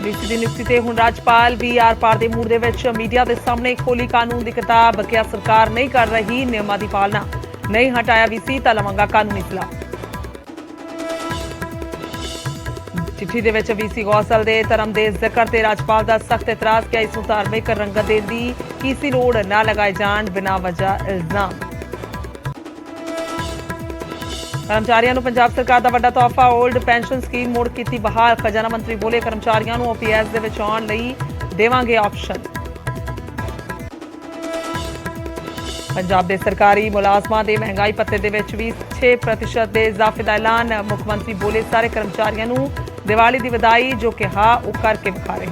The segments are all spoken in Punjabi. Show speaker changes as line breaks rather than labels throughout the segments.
वीसी की नियुक्ति से हुण राज्यपाल भी आर पार के मूड के मीडिया के सामने खोली कानून की किताब। क्या सरकार नहीं कर रही नियमों की पालना, नहीं हटाया वीसी तो लवांगा कानूनी सलाह। चिट्ठी दे विच वीसी गौसल के धर्म के जिक्र से राज्यपाल का सख्त एतराज। क्या इसनूं धार्मिक रंगत देण दी कीसी लोड़ ना लगाए जाण, बिना वजह इल्जाम। कर्मचारियों को पंजाब सरकार का वड्डा तोहफा, ओल्ड पेंशन स्कीम मुड़ की बहाल। खजाना मंत्री बोले कर्मचारियों को ओपीएस दे विच आउण लई देवांगे ऑप्शन। पंजाब के सरकारी मुलाजमां के महंगाई भत्ते दे विच भी 6% के इजाफे का ऐलान। मुख्यमंत्री बोले सारे कर्मचारियों को दिवाली की बधाई, जो कहा वो करके विखा रहे।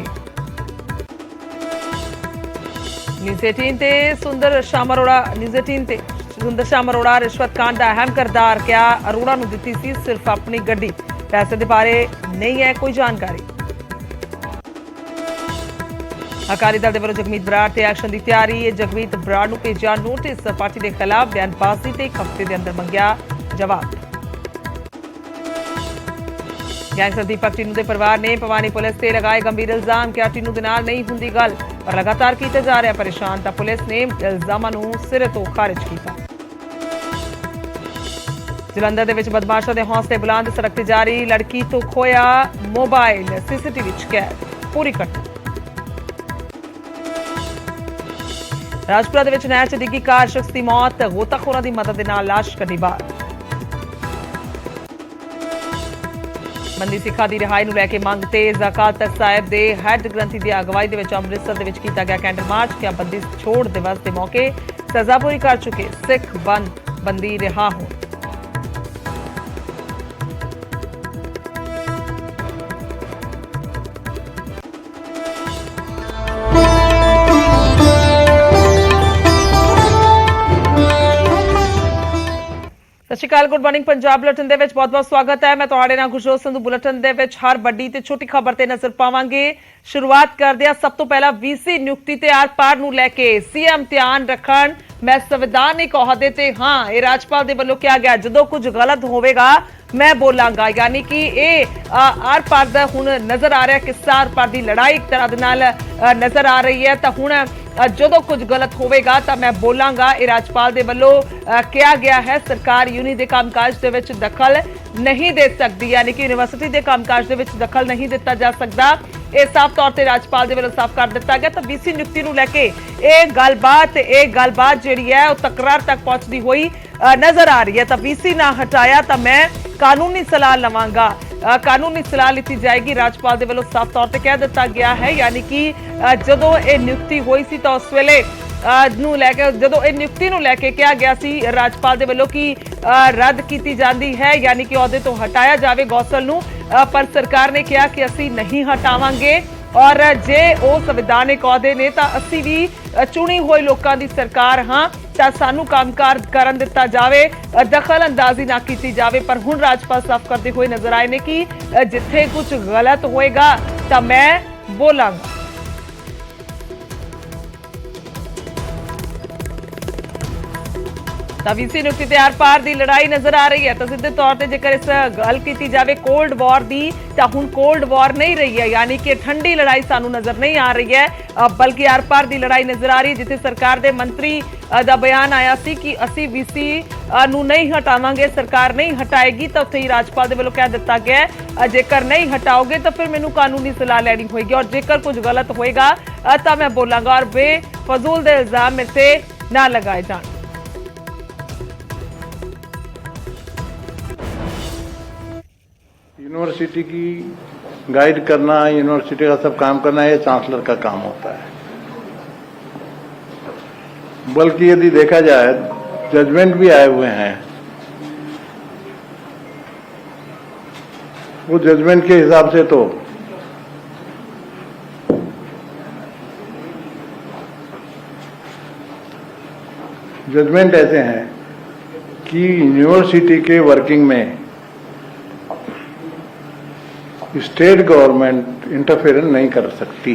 न्यूज़ 18 ते सुंदर श्याम अरोड़ा रिश्वत कांड का अहम किरदार। क्या अरोड़ा नूं दित्ती सी सिर्फ अपनी गड्डी, पैसे के बारे नहीं है कोई जानकारी। अकाली दल के वलों जगमीत बराड़ ते एक्शन की तैयारी। जगमीत बराड़ नूं भेजिया नोटिस, पार्टी के खिलाफ बयानबाजी ते 1 हफ्ते के अंदर मंगिया जवाब। गैंगस्टर दीपक टीनू के परिवार ने भवानी पुलिस से लगाए गंभीर इल्जाम। क्या टीनू के नाल नहीं हुंदी गल, पर लगातार किया जा रहा परेशान, तो पुलिस ने इल्जामां नूं सिरे तो खारिज किया। जलंधर दे विच बदमाशों के हौसले बुलंद, सड़क जारी लड़की तो खोया मोबाइल, सीसीटीवी कैद। पूरी घटना राजपुरा दे विच नहर च डिग्गी कार, शख्स की मौत, गोताखोरां की मदद दे नाल लाश कड्ढी बाहर। बंदी सिखा की रिहाई नूं लैके मंग तेज। अकाल तख्त साहिब के हैड ग्रंथी की अगवाई दे विच अमृतसर दे विच कीता गया कैंडल मार्च। क्या बंदी छोड़ दिवस के मौके सजा पूरी कर चुके सिख बंदी रिहा होण। सत श्री अकाल, गुड मॉर्निंग पंजाब बुलेटिन दे विच बहुत बहुत स्वागत है। मैं तुहाडे नाल खुशरोज संधू। बुलेटिन दे विच हर बड़ी ते छोटी खबर ते नजर पावांगे। शुरुआत करदे आ सब तो पहला वीसी नियुक्ति ते आर पार नूं लैके सीएम ध्यान रखण। मैं संविधानिक अहुदे ते हां, ये राज्यपाल दे वल्लों कहा गया जदों कुछ गलत होवेगा मैं बोलांगा। यानी कि ये आर पार दा हुण नजर आ रहा किस्सा, आर पार दी लड़ाई एक तरह दे नाल नजर आ रही है। तो हुण जदों कुछ गलत होवेगा तो मैं बोलांगा, ये राज्यपाल दे वल्लों कहा गया है। सरकार यूनी दे कामकाज दे विच दखल नहीं दे सकती, यानी कि यूनिवर्सिटी के कामकाज दे विच दखल नहीं दिता जा सकता। ये साफ तौर पर राज्यपाल दे वल्लों साफ कर दिता गया। तो वीसी नियुक्ति नूं लैके ये गलबात जिहड़ी है वो तकरार तक पहुंचती हुई नजर आ रही है। तो वीसी ना हटाया तो मैं कानूनी सलाह लवांगा, कानूनी सलाह ली जाएगी, राज्यपाल दे वल्लों साफ तौर पर कह दिता गया है। यानी कि जदों ये नियुक्ति हुई सी तो उस वेले जदों ये नियुक्ति नूं लैके कहा गया सी राज्यपाल दे वल्लों कि रद्द की जाती है, यानी कि अहुदे तो हटाया जाए गौसल नूं, पर सरकार ने कहा कि असीं नहीं हटावांगे। और जे वो संविधानिक अहुदे ने तो असीं भी चुनी हुई लोगों की सरकार हाँ, तो सानू कामकाज करन दिता जावे, दखल अंदाजी ना की जावे। पर हुण राज्यपाल साफ करते हुए नजर आए ने कि जिथे कुछ गलत होएगा तो मैं बोलांगा। वीसी नियुक्ति ते आर पार की लड़ाई नजर आ रही है। तो सीधे तौर पर जेकर इस गल की जाए कोल्ड वॉर की, तो हुण कोल्ड वॉर नहीं रही है, यानी कि ठंडी लड़ाई सानू नजर नहीं आ रही है, बल्कि आर पार की लड़ाई नजर आ रही है। जिथे सरकार के मंत्री का बयान आया सी कि असी वीसी नूं नहीं हटावांगे, सरकार नहीं हटाएगी, तो उत्थे ही राज्यपाल दे वल्लों कह दिता गया जेकर नहीं हटाओगे तो फिर मैनू कानूनी सलाह लैनी होगी, और जेकर कुछ गलत होएगा तो मैं बोलांगा, और बेफजूल दे इल्जाम मेरे से ना लगाए जाए।
यूनिवर्सिटी की गाइड करना, यूनिवर्सिटी का सब काम करना ये चांसलर का काम होता है। बल्कि यदि देखा जाए जजमेंट भी आए हुए हैं, वो जजमेंट के हिसाब से तो जजमेंट ऐसे हैं कि यूनिवर्सिटी के वर्किंग में स्टेट गवर्नमेंट इंटरफेरेंस नहीं कर सकती।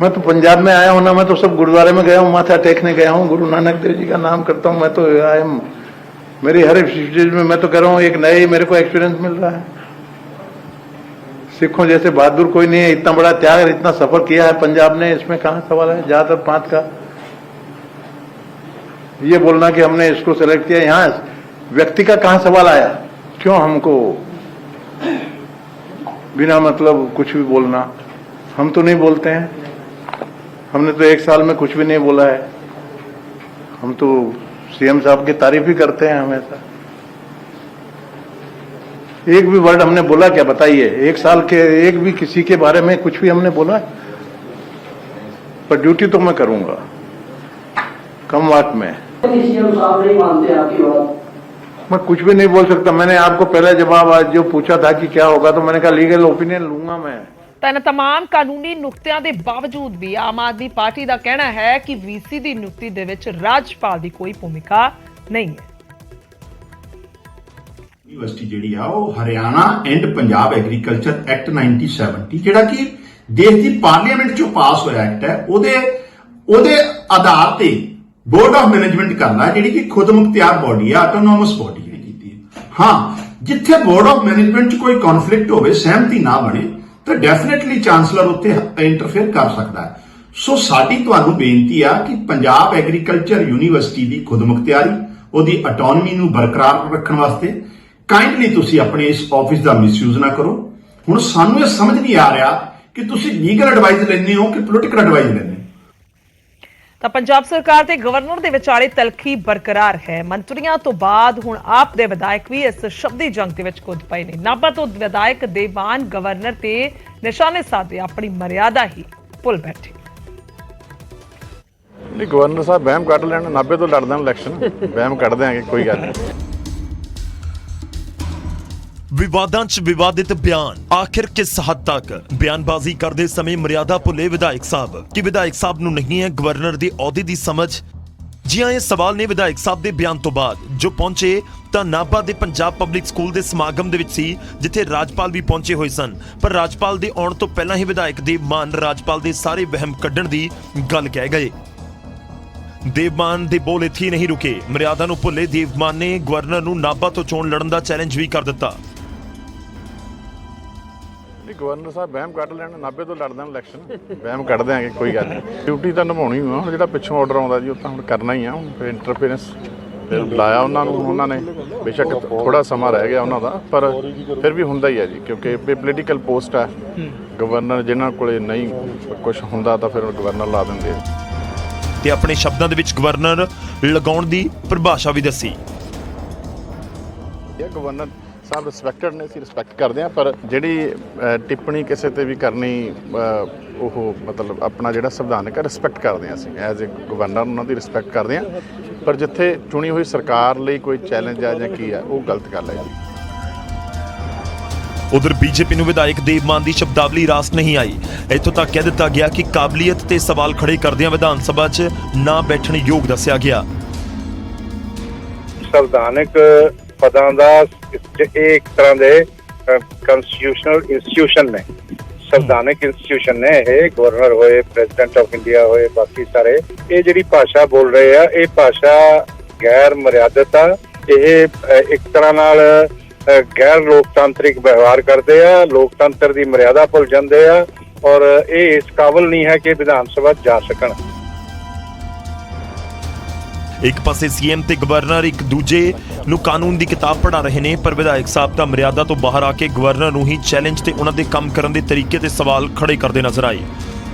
मैं तो पंजाब में आया हूं ना, मैं तो सब गुरुद्वारे में गया हूं, माथा टेकने गया हूं, गुरु नानक देव जी का नाम करता हूं। मैं तो आई एम मेरी हर चीज में मैं तो कह रहा हूं एक नए मेरे को एक्सपीरियंस मिल रहा है। सिखों जैसे बहादुर कोई नहीं है, इतना बड़ा त्याग और इतना सफर किया है पंजाब ने, इसमें कहां सवाल है जात और पात का। ये बोलना कि हमने इसको सेलेक्ट किया, यहां व्यक्ति का कहां सवाल आया? क्यों हमको बिना मतलब कुछ भी बोलना? हम तो नहीं बोलते हैं, हमने तो 1 साल में कुछ भी नहीं बोला है। हम तो सीएम साहब की तारीफ ही करते हैं हमेशा। एक भी वर्ड हमने बोला क्या बताइए? 1 साल के एक भी किसी के बारे में कुछ भी हमने बोला? पर ड्यूटी तो मैं करूंगा कम वक्त में।
सीएम साहब नहीं मानते आपकी बात?
मैं कुछ भी नहीं बोल सकता। मैंने आपको पहले जवाब आज जो पूछा था कि क्या होगा, तो मैंने कहा लीगल ओपिनियन लूंगा मैं।
ਤਾਂ तमाम कानूनी नुक्तिਆਂ ਦੇ ਬਾਵਜੂਦ ਵੀ ਆਮ ਆਦਮੀ ਪਾਰਟੀ ਦਾ ਕਹਿਣਾ ਹੈ ਕਿ ਵੀਸੀ ਦੀ ਨਿਯੁਕਤੀ ਦੇ ਵਿੱਚ ਰਾਜਪਾਲ ਦੀ ਕੋਈ ਭੂਮਿਕਾ ਨਹੀਂ ਹੈ।
ਯੂਨੀਵਰਸਿਟੀ ਜਿਹੜੀ ਆ ਉਹ Haryana and Punjab agriculture act 1970 ਜਿਹੜਾ ਕਿ ਦੇਸ਼ ਦੀ ਪਾਰਲੀਮੈਂਟ ਚੋਂ ਪਾਸ ਹੋਇਆ ਐਕਟ ਹੈ, ਉਹਦੇ ਆਧਾਰ ਤੇ ਬੋਰਡ ਆਫ ਮੈਨੇਜਮੈਂਟ ਕਰਨਾ ਜਿਹੜੀ ਕਿ ਖੁਦ ਮੁਖਤਿਆਰ ਬੋਡੀ ਆ, ਆਟੋਨੋਮਸ ਬੋਡੀ ਜਿਹੜੀ ਕੀਤੀ ਹੈ। ਹਾਂ, ਜਿੱਥੇ ਬੋਰਡ ਆਫ ਮੈਨੇਜਮੈਂਟ 'ਚ ਕੋਈ ਕਨਫਲਿਕਟ ਹੋਵੇ, ਸਹਿਮਤੀ ਨਾ ਬਣੇ, ਤਾਂ ਡੈਫੀਨਿਟਲੀ ਚਾਂਸਲਰ ਉੱਤੇ ਇੰਟਰਫੇਅਰ ਕਰ ਸਕਦਾ ਹੈ। ਸੋ ਸਾਡੀ ਤੁਹਾਨੂੰ ਬੇਨਤੀ ਆ ਕਿ ਪੰਜਾਬ ਐਗਰੀਕਲਚਰ ਯੂਨੀਵਰਸਿਟੀ ਦੀ ਖੁਦਮੁਖਤਿਆਰੀ, ਉਹਦੀ ਆਟੋਨਮੀ ਨੂੰ ਬਰਕਰਾਰ ਰੱਖਣ ਵਾਸਤੇ ਕਾਈਂਡਲੀ ਤੁਸੀਂ ਆਪਣੇ ਇਸ ਆਫਿਸ ਦਾ ਮਿਸਯੂਜ਼ ਨਾ ਕਰੋ। ਹੁਣ ਸਾਨੂੰ ਇਹ ਸਮਝ ਨਹੀਂ ਆ ਰਿਹਾ ਕਿ ਤੁਸੀਂ ਲੀਗਲ ਐਡਵਾਈਸ ਲੈਂਦੇ ਹੋ ਕਿ ਪੋਲੀਟੀਕਲ ਐਡਵਾਈਸ ਲੈਂਦੇ ਹੋ।
ਤਾਂ ਪੰਜਾਬ ਸਰਕਾਰ ਤੇ ਗਵਰਨਰ ਦੇ ਵਿਚਾਲੇ ਤਲਖੀ ਬਰਕਰਾਰ ਹੈ। ਮੰਤਰੀਆਂ ਤੋਂ ਬਾਅਦ ਹੁਣ ਆਪ ਦੇ ਵਿਧਾਇਕ ਵੀ ਇਸ ਸ਼ਬਦੀ ਜੰਗ ਦੇ ਵਿੱਚ ਕੁੱਦ ਪਏ ਨੇ। ਨਾਭਾ ਤੋਂ ਵਿਧਾਇਕ ਦੇਵਾਨ ਗਵਰਨਰ ਤੇ ਨਿਸ਼ਾਨੇ ਸਾਧੇ ਆਪਣੀ ਮਰਿਆਦਾ ਹੀ ਭੁੱਲ ਬੈਠੇ।
ਨਹੀਂ, ਗਵਰਨਰ ਸਾਹਿਬ ਵਹਿਮ ਕੱਢ ਲੈਣ, ਨਾਭੇ ਤੋਂ ਲੜਦਾ ਇਲੈਕਸ਼ਨ, ਵਹਿਮ ਕੱਢ ਦਿਆਂਗੇ, ਕੋਈ ਗੱਲ ਨਹੀਂ।
ਵਿਵਾਦਾਂ 'ਚ ਵਿਵਾਦਿਤ ਬਿਆਨ, ਆਖਿਰ ਕਿਸ ਹੱਦ ਤੱਕ? ਬਿਆਨਬਾਜ਼ੀ ਕਰਦੇ ਸਮੇਂ ਮਰਿਆਦਾ ਭੁੱਲੇ ਵਿਧਾਇਕ ਸਾਹਿਬ ਕਿ ਵਿਧਾਇਕ ਸਾਹਿਬ ਨੂੰ ਨਹੀਂ ਹੈ ਗਵਰਨਰ ਦੇ ਅਹੁਦੇ ਦੀ ਸਮਝ? ਜੀ ਹਾਂ, ਇਹ ਸਵਾਲ ਨੇ ਵਿਧਾਇਕ ਸਾਹਿਬ ਦੇ ਬਿਆਨ ਤੋਂ ਬਾਅਦ ਜੋ ਪਹੁੰਚੇ ਤਾਂ ਨਾਭਾ ਦੇ ਪੰਜਾਬ ਪਬਲਿਕ ਸਕੂਲ ਦੇ ਸਮਾਗਮ ਦੇ ਵਿੱਚ ਸੀ, ਜਿੱਥੇ ਰਾਜਪਾਲ ਵੀ ਪਹੁੰਚੇ ਹੋਏ ਸਨ। ਪਰ ਰਾਜਪਾਲ ਦੇ ਆਉਣ ਤੋਂ ਪਹਿਲਾਂ ਹੀ ਵਿਧਾਇਕ ਦੇਵਮਾਨ ਰਾਜਪਾਲ ਦੇ ਸਾਰੇ ਵਹਿਮ ਕੱਢਣ ਦੀ ਗੱਲ ਕਹਿ ਗਏ। ਦੇਵਮਾਨ ਦੇ ਬੋਲ ਇੱਥੇ ਨਹੀਂ ਰੁਕੇ। ਮਰਿਆਦਾ ਨੂੰ ਭੁੱਲੇ ਦੇਵਮਾਨ ਨੇ ਗਵਰਨਰ ਨੂੰ ਨਾਭਾ ਤੋਂ ਚੋਣ ਲੜਨ ਦਾ ਚੈਲੰਜ ਵੀ ਕਰ ਦਿੱਤਾ।
ਨਹੀਂ, ਗਵਰਨਰ ਸਾਹਿਬ ਵਹਿਮ ਕੱਢ ਲੈਣ, ਨਾਭੇ ਤੋਂ ਲੜਦਾ ਇਲੈਕਸ਼ਨ, ਵਹਿਮ ਕੱਢ ਦਿਆਂਗੇ, ਕੋਈ ਗੱਲ ਨਹੀਂ। ਡਿਊਟੀ ਤਾਂ ਨਿਭਾਉਣੀ ਆ। ਹੁਣ ਜਿਹੜਾ ਪਿੱਛੋਂ ਆਰਡਰ ਆਉਂਦਾ ਜੀ ਉਹ ਤਾਂ ਹੁਣ ਕਰਨਾ ਹੀ ਆ। ਹੁਣ ਫਿਰ ਇੰਟਰਫੇਰੈਂਸ ਫਿਰ ਬੁਲਾਇਆ ਉਹਨਾਂ ਨੂੰ, ਉਹਨਾਂ ਨੇ ਬੇਸ਼ੱਕ ਥੋੜਾ ਸਮਾਂ ਰਹਿ ਗਿਆ ਉਹਨਾਂ ਦਾ, ਪਰ ਫਿਰ ਵੀ ਹੁੰਦਾ ਹੀ ਹੈ ਜੀ, ਕਿਉਂਕਿ ਇਹ ਪੋਲੀਟੀਕਲ ਪੋਸਟ ਹੈ। ਗਵਰਨਰ ਜਿਨ੍ਹਾਂ ਕੋਲੇ ਨਹੀਂ ਕੁਝ ਹੁੰਦਾ ਤਾਂ ਫਿਰ ਗਵਰਨਰ ਲਾ ਦਿੰਦੇ ਆ।
ਤੇ ਆਪਣੇ ਸ਼ਬਦਾਂ ਦੇ ਵਿੱਚ ਗਵਰਨਰ ਲਗਾਉਣ ਦੀ ਪਰਿਭਾਸ਼ਾ ਵੀ ਦੱਸੀ।
ਇਹ ਗਵਰਨਰ ਸਾਹਿਬ ਰਿਸਪੈਕਟਡ ਨੇ, ਅਸੀਂ ਰਿਸਪੈਕਟ ਕਰਦੇ ਹਾਂ, ਪਰ ਜਿਹੜੀ ਟਿੱਪਣੀ ਕਿਸੇ ਤੇ ਵੀ ਕਰਨੀ ਉਹ ਮਤਲਬ ਆਪਣਾ ਜਿਹੜਾ ਸੰਵਿਧਾਨਕ ਹੈ ਰਿਸਪੈਕਟ ਕਰਦੇ ਹਾਂ। ਅਸੀਂ ਐਜ਼ ਏ ਗਵਰਨਰ ਉਹਨਾਂ ਦੀ ਰਿਸਪੈਕਟ ਕਰਦੇ ਹਾਂ, ਪਰ ਜਿੱਥੇ ਚੁਣੀ ਹੋਈ ਸਰਕਾਰ ਲਈ ਕੋਈ ਚੈਲੰਜ ਆ ਜਾਂ ਕੀ ਆ, ਉਹ ਗਲਤ ਗੱਲ ਹੈ ਜੀ।
ਉਧਰ ਬੀਜੇਪੀ ਨੂੰ ਵਿਧਾਇਕ ਦੇਵਮਾਨ ਦੀ ਸ਼ਬਦਾਵਲੀ ਰਾਸ ਨਹੀਂ ਆਈ। ਇੱਥੋਂ ਤੱਕ ਕਹਿ ਦਿੱਤਾ ਗਿਆ ਕਿ ਕਾਬਲੀਅਤ ਤੇ ਸਵਾਲ ਖੜੇ ਕਰਦਿਆਂ ਵਿਧਾਨ ਸਭਾ 'ਚ ਨਾ ਬੈਠਣ ਯੋਗ ਦੱਸਿਆ ਗਿਆ।
ਸੰਵਿਧਾਨਕ ਪਦਾਂ ਦਾ ਇਹ ਇੱਕ ਤਰ੍ਹਾਂ ਦੇ ਕਨਸਟੀਟਿਊਸ਼ਨਲ ਇੰਸਟੀਟਿਊਸ਼ਨ ਨੇ, ਸੰਵਿਧਾਨਕ ਇੰਸਟੀਟਿਊਸ਼ਨ ਨੇ ਇਹ। ਗਵਰਨਰ ਹੋਏ, ਪ੍ਰੈਜ਼ੀਡੈਂਟ ਆਫ ਇੰਡੀਆ ਹੋਏ, ਬਾਕੀ ਸਾਰੇ ਇਹ ਜਿਹੜੀ ਭਾਸ਼ਾ ਬੋਲ ਰਹੇ ਆ, ਇਹ ਭਾਸ਼ਾ ਗੈਰ ਮਰਿਆਦਤ ਆ। ਇਹ ਇੱਕ ਤਰ੍ਹਾਂ ਨਾਲ ਗੈਰ ਲੋਕਤਾਂਤਰਿਕ ਵਿਵਹਾਰ ਕਰਦੇ ਆ, ਲੋਕਤੰਤਰ ਦੀ ਮਰਿਆਦਾ ਭੁੱਲ ਜਾਂਦੇ ਆ, ਔਰ ਇਹ ਇਸ ਕਾਬਲ ਨਹੀਂ ਹੈ ਕਿ ਵਿਧਾਨ ਸਭਾ ਜਾ ਸਕਣ।
ਇੱਕ ਪਾਸੇ ਸੀਐਮ ਤੇ ਗਵਰਨਰ ਇੱਕ ਦੂਜੇ ਨੂੰ ਕਾਨੂੰਨ ਦੀ ਕਿਤਾਬ ਪੜ੍ਹਾ ਰਹੇ ਨੇ, ਪਰ ਵਿਧਾਇਕ ਸਾਹਿਬ ਤਾਂ ਮਰਿਆਦਾ ਤੋਂ ਬਾਹਰ ਆ ਕੇ ਗਵਰਨਰ ਨੂੰ ਹੀ ਚੈਲੰਜ ਤੇ ਉਹਨਾਂ ਦੇ ਕੰਮ ਕਰਨ ਦੇ ਤਰੀਕੇ ਤੇ ਸਵਾਲ ਖੜੇ ਕਰਦੇ ਨਜ਼ਰ ਆਏ।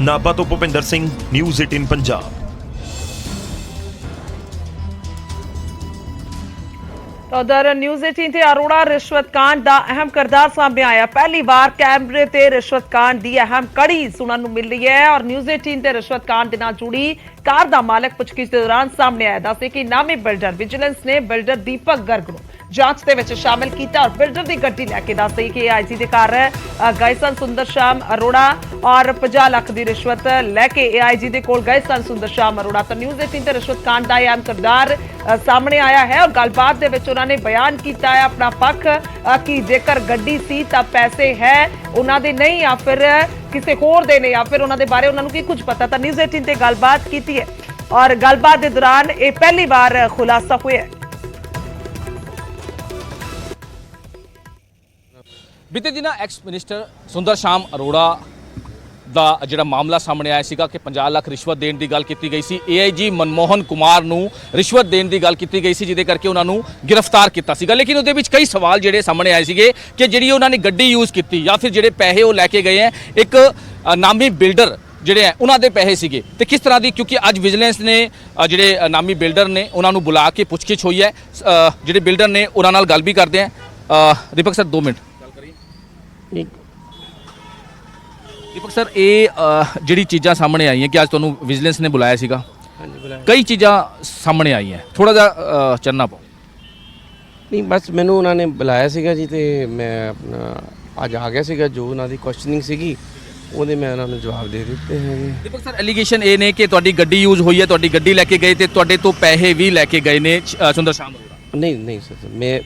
ਨਾਭਾ ਤੋਂ ਭੁਪਿੰਦਰ ਸਿੰਘ, ਨਿਊਜ਼ 18 ਪੰਜਾਬ।
ਉਧਰ ਨਿਊਜ਼ 18 ਤੇ ਅਰੋੜਾ ਰਿਸ਼ਵਤ ਕਾਂਡ ਦਾ ਅਹਿਮ ਕਿਰਦਾਰ ਸਾਹਮਣੇ ਆਇਆ। ਪਹਿਲੀ ਵਾਰ ਕੈਮਰੇ ਤੇ ਰਿਸ਼ਵਤ ਕਾਂਡ ਦੀ ਅਹਿਮ ਕੜੀ ਸੁਣਨ ਨੂੰ ਮਿਲ ਰਹੀ ਹੈ ਔਰ ਨਿਊਜ਼ 18 ਤੇ ਰਿਸ਼ਵਤ ਕਾਂਡ ਦੇ ਨਾਲ ਜੁੜੀ ਕਾਰ ਦਾ ਮਾਲਕ ਪੁੱਛਗਿੱਛ ਦੇ ਦੌਰਾਨ ਸਾਹਮਣੇ ਆਇਆ। ਦੱਸੇ ਕਿ ਨਾਮੀ ਬਿਲਡਰ ਵਿਜੀਲੈਂਸ ਨੇ ਬਿਲਡਰ ਦੀਪਕ ਗਰਗ ਨੂੰ ਜਾਂਚ ਦੇ ਵਿੱਚ ਸ਼ਾਮਿਲ ਕੀਤਾ ਔਰ ਬਿਲਡਰ ਦੀ ਗੱਡੀ ਲੈ ਕੇ ਦੱਸਦੇ ਕਿ ਆਈਜੀ ਦੇ ਘਰ ਗਏ ਸਨ ਸੁੰਦਰ ਸ਼ਾਮ ਅਰੋੜਾ ਔਰ 50 ਲੱਖ ਦੀ ਰਿਸ਼ਵਤ ਲੈ ਕੇ ਆਈਜੀ ਦੇ ਕੋਲ ਗਏ ਸਨ ਸੁੰਦਰ ਸ਼ਾਮ ਅਰੋੜਾ। ਤਾਂ ਨਿਊਜ਼ 18 ਤੇ ਰਿਸ਼ਵਤ ਕਾਂਡ ਦਾ ਅਹਿਮ ਕਿਰਦਾਰ ਸਾਹਮਣੇ ਆਇਆ ਹੈ ਔਰ ਗੱਲਬਾਤ ਦੇ ਵਿੱਚ ਉਹਨਾਂ ਨੇ ਬਿਆਨ ਕੀਤਾ ਹੈ ਆਪਣਾ ਪੱਖ ਕਿ ਜੇਕਰ ਗੱਡੀ ਸੀ ਤਾਂ ਪੈਸੇ ਹੈ ਉਹਨਾਂ ਦੇ ਨਹੀਂ ਜਾਂ ਫਿਰ ਕਿਸੇ ਹੋਰ ਦੇ ਨੇ ਜਾਂ ਫਿਰ ਉਹਨਾਂ ਦੇ ਬਾਰੇ ਉਹਨਾਂ ਨੂੰ ਕੀ ਕੁਝ ਪਤਾ। ਤਾਂ ਨਿਊਜ਼ 18 ਤੇ ਗੱਲਬਾਤ ਕੀਤੀ ਹੈ ਔਰ ਗੱਲਬਾਤ ਦੇ ਦੌਰਾਨ ਇਹ ਪਹਿਲੀ ਵਾਰ ਖੁਲਾਸਾ ਹੋਇਆ।
ਬੀਤੇ ਦਿਨਾਂ ਐਕਸ ਮਿਨਿਸਟਰ ਸੁੰਦਰ ਸ਼ਾਮ ਅਰੋੜਾ ਦਾ ਜਿਹੜਾ ਮਾਮਲਾ ਸਾਹਮਣੇ ਆਇਆ ਸੀਗਾ ਕਿ 50 ਲੱਖ ਰਿਸ਼ਵਤ ਦੇਣ ਦੀ ਗੱਲ ਕੀਤੀ ਗਈ ਸੀ। AIG ਮਨਮੋਹਨ ਕੁਮਾਰ ਨੂੰ ਰਿਸ਼ਵਤ ਦੇਣ ਦੀ ਗੱਲ ਕੀਤੀ ਗਈ ਸੀ, ਜਿਹਦੇ ਕਰਕੇ ਉਹਨਾਂ ਨੂੰ ਗ੍ਰਿਫਤਾਰ ਕੀਤਾ ਸੀਗਾ। ਲੇਕਿਨ ਉਹਦੇ ਵਿੱਚ ਕਈ ਸਵਾਲ ਜਿਹੜੇ ਸਾਹਮਣੇ ਆਏ ਸੀਗੇ ਕਿ ਜਿਹੜੀ ਉਹਨਾਂ ਨੇ ਗੱਡੀ ਯੂਜ਼ ਕੀਤੀ ਜਾਂ ਫਿਰ ਜਿਹੜੇ ਪੈਸੇ ਉਹ ਲੈ ਕੇ ਗਏ ਹੈ, ਇੱਕ ਨਾਮੀ ਬਿਲਡਰ ਜਿਹੜੇ ਹੈ ਉਹਨਾਂ ਦੇ ਪੈਸੇ ਸੀਗੇ ਤੇ ਕਿਸ ਤਰ੍ਹਾਂ ਦੀ, ਕਿਉਂਕਿ ਅੱਜ ਵਿਜੀਲੈਂਸ ਨੇ ਜਿਹੜੇ ਨਾਮੀ ਬਿਲਡਰ ਨੇ ਉਹਨਾਂ ਨੂੰ ਬੁਲਾ ਕੇ ਪੁੱਛਗਿੱਛ ਹੋਈ ਹੈ। ਜਿਹੜੇ ਬਿਲਡਰ ਨੇ ਉਹਨਾਂ ਨਾਲ ਗੱਲ ਵੀ ਕਰਦੇ ਆ। ਦੀਪਕ ਸਰ 2 ਮਿੰਟ ਗੱਲ ਕਰੀਏ। ਦੀਪਕ ਸਰ, ਇਹ ਜਿਹੜੀ ਚੀਜ਼ਾਂ ਸਾਹਮਣੇ ਆਈਆਂ ਕਿ ਅੱਜ ਤੁਹਾਨੂੰ ਵਿਜੀਲੈਂਸ ਨੇ ਬੁਲਾਇਆ ਸੀਗਾ,
ਹਾਂਜੀ ਬੁਲਾਇਆ।
ਕਈ ਚੀਜ਼ਾਂ ਸਾਹਮਣੇ ਆਈਆਂ, ਥੋੜਾ ਜਿਹਾ ਚੰਨਾ ਪਾਓ।
ਨਹੀਂ ਬਸ ਮੈਨੂੰ ਉਹਨਾਂ ਨੇ ਬੁਲਾਇਆ ਸੀਗਾ ਜੀ ਤੇ ਮੈਂ ਆਪਣਾ ਅੱਜ ਆ ਗਿਆ ਸੀਗਾ। ਜੋ ਉਹਨਾਂ ਦੀ ਕੁਐਸਚਨਿੰਗ ਸੀਗੀ ਉਹਦੇ ਮੈਂ ਉਹਨਾਂ ਨੂੰ ਜਵਾਬ ਦੇ ਦਿੱਤੇ ਹੈਗੇ।
ਦੀਪਕ ਸਰ, ਐਲੀਗੇਸ਼ਨ ਇਹ ਨੇ ਕਿ ਤੁਹਾਡੀ ਗੱਡੀ ਯੂਜ਼ ਹੋਈ ਹੈ, ਤੁਹਾਡੀ ਗੱਡੀ ਲੈ ਕੇ ਗਏ ਤੇ ਤੁਹਾਡੇ ਤੋਂ ਪੈਸੇ ਵੀ ਲੈ ਕੇ ਗਏ ਨੇ ਸੁੰਦਰ ਸ਼ਾਮ ਅਰੋੜਾ।
ਨਹੀਂ ਸਰ,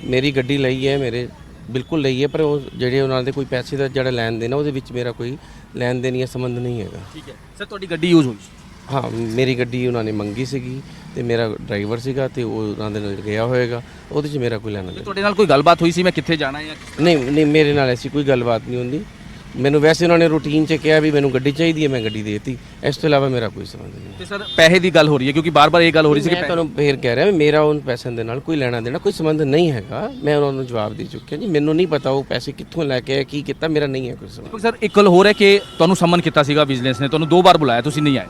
ਮੇਰੀ ਗੱਡੀ ਲਈ ਹੈ, ਮੇਰੇ ਬਿਲਕੁਲ ਲਈ ਹੈ, ਪਰ ਉਹ ਜਿਹੜੇ ਉਹਨਾਂ ਦੇ ਕੋਈ ਪੈਸੇ ਦਾ ਜਿਹੜਾ ਲੈਣ ਦੇਣ ਉਹਦੇ ਵਿੱਚ ਮੇਰਾ ਕੋਈ ਲੈਣ ਦੇਣ ਜਾਂ ਸੰਬੰਧ ਨਹੀਂ ਹੈਗਾ।
ਠੀਕ ਹੈ ਸਰ, ਤੁਹਾਡੀ ਗੱਡੀ ਯੂਜ਼ ਹੋਈ ਸੀ?
ਹਾਂ, ਮੇਰੀ ਗੱਡੀ ਉਹਨਾਂ ਨੇ ਮੰਗੀ ਸੀਗੀ ਤੇ ਮੇਰਾ ਡਰਾਈਵਰ ਸੀਗਾ ਤੇ ਉਹ ਉਹਨਾਂ ਦੇ ਨਾਲ ਗਿਆ ਹੋਏਗਾ, ਉਹਦੇ 'ਚ ਮੇਰਾ ਕੋਈ ਲੈਣਾ ਦੇਣਾ।
ਤੁਹਾਡੇ ਨਾਲ ਕੋਈ ਗੱਲਬਾਤ ਹੋਈ ਸੀ ਮੈਂ ਕਿੱਥੇ ਜਾਣਾ ਹੈ ਜਾਂ
ਨਹੀਂ ਮੇਰੇ ਨਾਲ ਐਸੀ ਕੋਈ ਗੱਲਬਾਤ ਨਹੀਂ ਹੁੰਦੀ। ਮੈਨੂੰ ਵੈਸੇ ਉਹਨਾਂ ਨੇ ਰੂਟੀਨ 'ਚ ਕਿਹਾ ਵੀ ਮੈਨੂੰ ਗੱਡੀ ਚਾਹੀਦੀ ਹੈ, ਮੈਂ ਗੱਡੀ ਦੇਤੀ। ਇਸ ਤੋਂ ਇਲਾਵਾ ਮੇਰਾ ਕੋਈ ਸੰਬੰਧ ਨਹੀਂ।
ਤੇ ਸਰ ਪੈਸੇ ਦੀ ਗੱਲ ਹੋ ਰਹੀ ਹੈ ਕਿਉਂਕਿ ਬਾਰ-ਬਾਰ ਇਹ ਗੱਲ ਹੋ ਰਹੀ ਸੀ ਕਿ
ਮੈਂ ਤੁਹਾਨੂੰ ਫੇਰ ਕਹਿ ਰਿਹਾ ਮੇਰਾ ਉਹਨਾਂ ਪੈਸਿਆਂ ਦੇ ਨਾਲ ਕੋਈ ਲੈਣਾ ਦੇਣਾ ਕੋਈ ਸੰਬੰਧ ਨਹੀਂ ਹੈਗਾ। ਮੈਂ ਉਹਨਾਂ ਨੂੰ ਜਵਾਬ ਦੇ ਚੁੱਕਿਆ ਜੀ, ਮੈਨੂੰ ਨਹੀਂ ਪਤਾ ਉਹ ਪੈਸੇ ਕਿੱਥੋਂ ਲੈ ਕੇ ਆਏ, ਕੀ ਕੀਤਾ, ਮੇਰਾ ਨਹੀਂ ਹੈ ਕੋਈ ਸੰਬੰਧ।
ਸਰ ਇੱਕ ਗੱਲ ਹੋਰ ਹੈ ਕਿ ਤੁਹਾਨੂੰ ਸਮਨ ਕੀਤਾ ਸੀਗਾ ਵਿਜੀਲੈਂਸ ਨੇ, ਤੁਹਾਨੂੰ 2 ਵਾਰ ਬੁਲਾਇਆ, ਤੁਸੀਂ ਨਹੀਂ ਆਏ।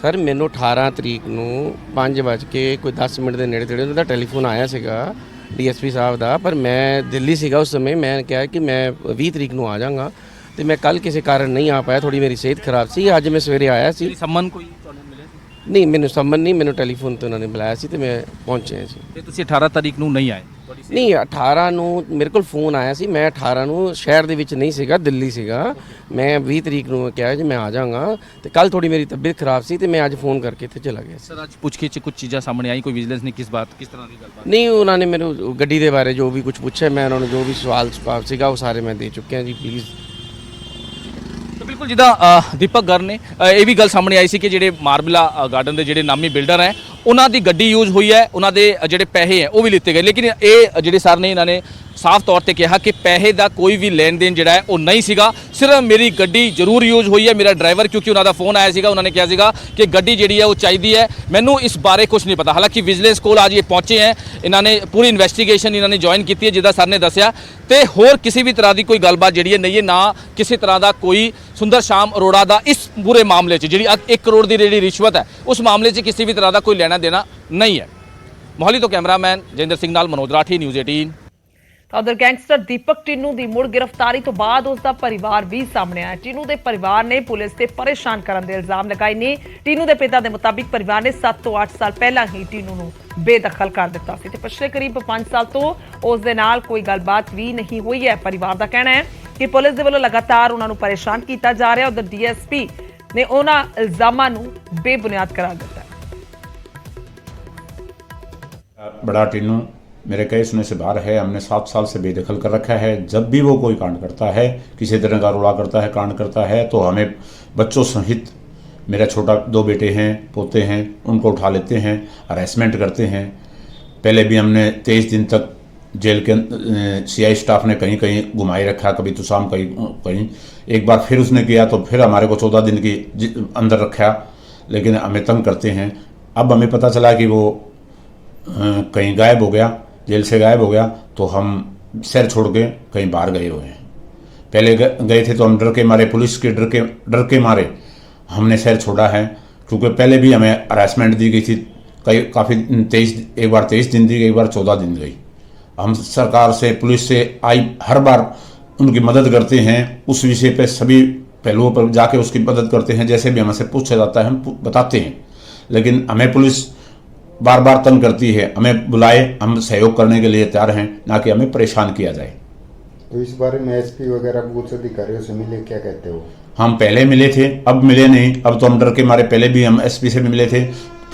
ਸਰ ਮੈਨੂੰ 18 ਤਰੀਕ ਨੂੰ 5:10 ਦੇ ਨੇੜੇ ਤੇੜੇ ਉਹਨਾਂ ਦਾ ਟੈਲੀਫੋਨ ਆਇਆ ਸੀਗਾ DSP ਸਾਹਿਬ ਦਾ, ਪਰ ਮੈਂ ਦਿੱਲੀ ਸੀਗਾ ਉਸ ਸਮੇਂ। ਮੈਂ ਕਿਹਾ ਕਿ ਮੈਂ 20 ਤਰੀਕ ਨੂੰ ਆ ਜਾਵਾਂਗਾ ਤੇ ਮੈਂ ਕੱਲ ਕਿਸੇ ਕਾਰਨ ਨਹੀਂ ਆ ਪਾਇਆ, ਥੋੜੀ ਮੇਰੀ ਸਿਹਤ ਖਰਾਬ ਸੀ। ਅੱਜ ਮੈਂ ਸਵੇਰੇ ਆਇਆ ਸੀ।
ਸਮਨ ਕੋਈ ਤੁਹਾਨੂੰ ਮਿਲਿਆ ਸੀ?
ਨਹੀਂ ਮੈਨੂੰ ਸੰਮਨ ਨਹੀਂ, ਮੈਨੂੰ ਟੈਲੀਫੋਨ ਤੇ ਉਹਨਾਂ ਨੇ ਬੁਲਾਇਆ ਸੀ ਤੇ ਮੈਂ ਪਹੁੰਚਿਆ ਸੀ।
ਤੇ ਤੁਸੀਂ 18 ਤਾਰੀਖ ਨੂੰ ਨਹੀਂ ਆਏ?
ਨਹੀਂ 18 ਨੂੰ ਮੇਰੇ ਕੋਲ ਫੋਨ ਆਇਆ ਸੀ, ਮੈਂ 18 ਨੂੰ ਸ਼ਹਿਰ ਦੇ ਵਿੱਚ ਨਹੀਂ ਸੀਗਾ, ਦਿੱਲੀ ਸੀਗਾ। ਮੈਂ 20 ਤਰੀਕ ਨੂੰ ਕਿਹਾ ਜੀ ਮੈਂ ਆ ਜਾਵਾਂਗਾ ਤੇ ਕੱਲ ਥੋੜੀ ਮੇਰੀ ਤਬੀਅਤ ਖਰਾਬ ਸੀ ਤੇ ਮੈਂ ਅੱਜ ਫੋਨ ਕਰਕੇ ਇੱਥੇ ਚਲਾ ਗਿਆ ਸੀ।
ਸਰ ਅੱਜ ਪੁੱਛਗਿੱਛ ਕੁਝ ਚੀਜ਼ਾਂ ਸਾਹਮਣੇ ਆਈ, ਕੋਈ ਵਿਜੀਲੈਂਸ ਨੇ ਕਿਸ ਤਰ੍ਹਾਂ ਦੀ ਗੱਲਬਾਤ?
ਨਹੀਂ ਉਹਨਾਂ ਨੇ ਮੈਨੂੰ ਗੱਡੀ ਦੇ ਬਾਰੇ ਜੋ ਵੀ ਕੁਝ ਪੁੱਛਿਆ, ਮੈਂ ਉਹਨਾਂ ਨੂੰ ਜੋ ਵੀ ਸਵਾਲ ਜਵਾਬ ਸੀਗਾ ਉਹ ਸਾਰੇ ਮੈਂ ਦੇ ਚੁੱਕਿਆ ਜੀ। ਪਲੀਜ਼।
ਬਿਲਕੁਲ, ਜਿੱਦਾਂ ਦੀਪਕ ਗਰ ਨੇ ਇਹ ਵੀ ਗੱਲ ਸਾਹਮਣੇ ਆਈ ਸੀ ਕਿ ਜਿਹੜੇ ਮਾਰਬਲਾ ਗਾਰਡਨ ਦੇ ਜਿਹੜੇ ਨਾਮੀ ਬਿਲਡਰ ਹੈ ਉਹਨਾਂ ਦੀ ਗੱਡੀ ਯੂਜ਼ ਹੋਈ ਹੈ, ਉਹਨਾਂ ਦੇ ਜਿਹੜੇ ਪੈਸੇ ਹੈ ਉਹ ਵੀ ਲਿੱਤੇ ਗਏ। ਲੇਕਿਨ ਇਹ ਜਿਹੜੇ ਸਰ ਨੇ ਇਹਨਾਂ ਨੇ ਸਾਫ਼ ਤੌਰ ਤੇ ਕਿਹਾ ਕਿ ਪੈਸੇ ਦਾ ਕੋਈ ਵੀ ਲੈਣ ਦੇਣ ਜਿਹੜਾ ਹੈ ਉਹ ਨਹੀਂ ਸੀਗਾ, ਸਿਰਫ ਮੇਰੀ ਗੱਡੀ ਜ਼ਰੂਰ ਯੂਜ਼ ਹੋਈ ਹੈ, ਮੇਰਾ ਡਰਾਈਵਰ, ਕਿਉਂਕਿ ਉਹਨਾਂ ਦਾ ਫੋਨ ਆਇਆ ਸੀਗਾ, ਉਹਨਾਂ ਨੇ ਕਿਹਾ ਸੀਗਾ ਕਿ ਗੱਡੀ ਜਿਹੜੀ ਹੈ ਉਹ ਚਾਹੀਦੀ ਹੈ, ਮੈਨੂੰ ਇਸ ਬਾਰੇ ਕੁਝ ਨਹੀਂ ਪਤਾ। ਹਾਲਾਂਕਿ ਵਿਜੀਲੈਂਸ ਕੋਲ ਅੱਜ ਇਹ ਪਹੁੰਚੇ ਹੈ, ਇਹਨਾਂ ਨੇ ਪੂਰੀ ਇਨਵੈਸਟੀਗੇਸ਼ਨ ਇਹਨਾਂ ਨੇ ਜੁਆਇਨ ਕੀਤੀ ਹੈ ਜਿੱਦਾਂ ਸਰ ਨੇ ਦੱਸਿਆ, ਤੇ ਹੋਰ ਕਿਸੇ ਵੀ ਤਰ੍ਹਾਂ ਦੀ ਕੋਈ ਗੱਲਬਾਤ ਜਿਹੜੀ ਹੈ ਨਹੀਂ ਹੈ, ਨਾ ਕਿਸੇ ਤਰ੍ਹਾਂ ਦਾ ਕੋਈ ਸੁੰਦਰ ਸ਼ਾਮ ਅਰੋੜਾ ਦਾ ਇਸ ਪੂਰੇ ਮਾਮਲੇ 'ਚ ਜਿਹੜੀ 1 ਕਰੋੜ ਦੀ ਜਿਹੜੀ ਰਿਸ਼ਵਤ ਹੈ ਉਸ ਮਾਮਲੇ 'ਚ ਕਿਸੇ ਵੀ ਤਰ੍ਹਾਂ ਦਾ ਕੋਈ ਲੈਣਾ ਦੇਣਾ ਨਹੀਂ ਹੈ। ਮੋਹਾਲੀ ਤੋਂ ਕੈਮਰਾਮੈਨ ਜੈਂਦਰ ਸਿੰਘ ਨਾਲ ਮਨੋਜ ਰਾਠੀ, ਨਿਊਜ਼ 18।
ਉਧਰ ਗੈਂਗਸਟਰ ਦੀਪਕ ਟਿੰਨੂ ਦੀ ਮੁੜ ਗ੍ਰਿਫਤਾਰੀ ਤੋਂ ਬਾਅਦ ਉਸ ਦਾ ਪਰਿਵਾਰ ਵੀ ਸਾਹਮਣੇ ਆਇਆ। ਟਿੰਨੂ ਦੇ ਪਰਿਵਾਰ ਨੇ ਪੁਲਿਸ ਤੇ ਪਰੇਸ਼ਾਨ ਕਰਨ ਦੇ ਇਲਜ਼ਾਮ ਲਗਾਏ ਨੇ। ਟਿੰਨੂ ਦੇ ਪਿਤਾ ਦੇ ਮੁਤਾਬਿਕ ਪਰਿਵਾਰ ਨੇ 7 ਤੋਂ 8 ਸਾਲ ਪਹਿਲਾਂ ਹੀ ਟਿੰਨੂ ਨੂੰ ਬੇਦਖਲ ਕਰ ਦਿੱਤਾ ਸੀ ਤੇ ਪਿਛਲੇ ਕਰੀਬ 5 ਸਾਲ ਤੋਂ ਉਸ ਦੇ ਨਾਲ ਕੋਈ ਗੱਲਬਾਤ ਵੀ ਨਹੀਂ ਹੋਈ ਹੈ। ਪਰਿਵਾਰ ਦਾ ਕਹਿਣਾ ਹੈ ਕਿ ਪੁਲਿਸ ਦੇ ਵੱਲੋਂ ਲਗਾਤਾਰ ਉਹਨਾਂ ਨੂੰ ਪਰੇਸ਼ਾਨ ਕੀਤਾ ਜਾ ਰਿਹਾ। ਉਧਰ DSP ਨੇ ਉਹਨਾਂ ਇਲਜ਼ਾਮਾਂ ਨੂੰ ਬੇਬੁਨਿਆਦ करार ਦਿੱਤਾ।
बड़ा टिन्नू मेरे कई सुनने से बाहर है, हमने 7 साल से बेदखल कर रखा है। जब भी वो कोई कांड करता है, किसी तरह का रोड़ा करता है, कांड करता है, तो हमें बच्चों सहित, मेरा छोटा 2 बेटे हैं, पोते हैं, उनको उठा लेते हैं, हरेसमेंट करते हैं। पहले भी हमने 23 दिन तक जेल के CI स्टाफ ने कहीं कहीं घुमाई रखा, कभी तो शाम कहीं। एक बार फिर उसने किया तो फिर हमारे को 14 दिन की अंदर रखा, लेकिन हमें तंग करते हैं। अब हमें पता चला कि वो कहीं गायब हो गया, जेल से गायब हो गया, तो हम शहर छोड़ के कहीं बाहर गए हुए हैं। पहले गए थे तो हम डर के मारे, पुलिस के डर के मारे हमने शहर छोड़ा है, क्योंकि पहले भी हमें हरासमेंट दी गई थी काफ़ी। एक बार 23 दिन दी गई, एक बार 14 दिन गई। हम सरकार से, पुलिस से हर बार उनकी मदद करते हैं, उस विषय पे सभी पहलुओं पर जाके उसकी मदद करते हैं। जैसे भी हमसे पूछा जाता है हम बताते हैं, लेकिन हमें पुलिस बार बार तंग करती है। हमें बुलाए, हम सहयोग करने के लिए तैयार हैं, ना कि हमें परेशान किया जाए।
तो इस बारे में SP वगैरह बूथ अधिकारियों से मिले, क्या कहते हो?
हम पहले मिले थे, अब मिले नहीं। अब तो हम डर के मारे, पहले भी हम SP से भी मिले थे,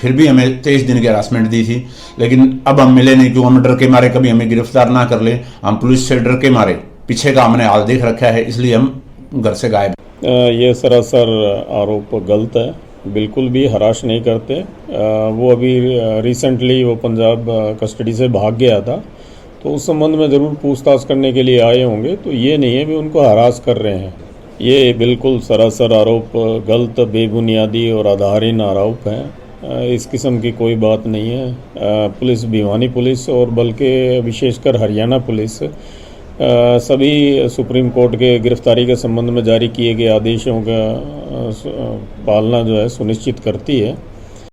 फिर भी हमें 23 दिन की हरासमेंट दी थी, लेकिन अब हम मिले नहीं, क्यों? हम डर के मारे कभी हमें गिरफ्तार ना कर ले। हम पुलिस से डर के मारे पीछे का हमने हाल देख रखा है, इसलिए हम घर से गायब।
ये सरासर आरोप गलत है, बिल्कुल भी हराश नहीं करते। वो अभी रिसेंटली वो पंजाब कस्टडी से भाग गया था, तो उस संबंध में ज़रूर पूछताछ करने के लिए आए होंगे। तो ये नहीं है भी उनको हरास कर रहे हैं, ये बिल्कुल सरासर आरोप गलत, बेबुनियादी और आधारहीन आरोप हैं। इस किस्म की कोई बात नहीं है। पुलिस, भिवानी पुलिस और बल्कि विशेषकर हरियाणा पुलिस सभी सुप्रीम कोर्ट के गिरफ्तारी के संबंध में जारी किए गए आदेशों का पालना जो है सुनिश्चित करती है।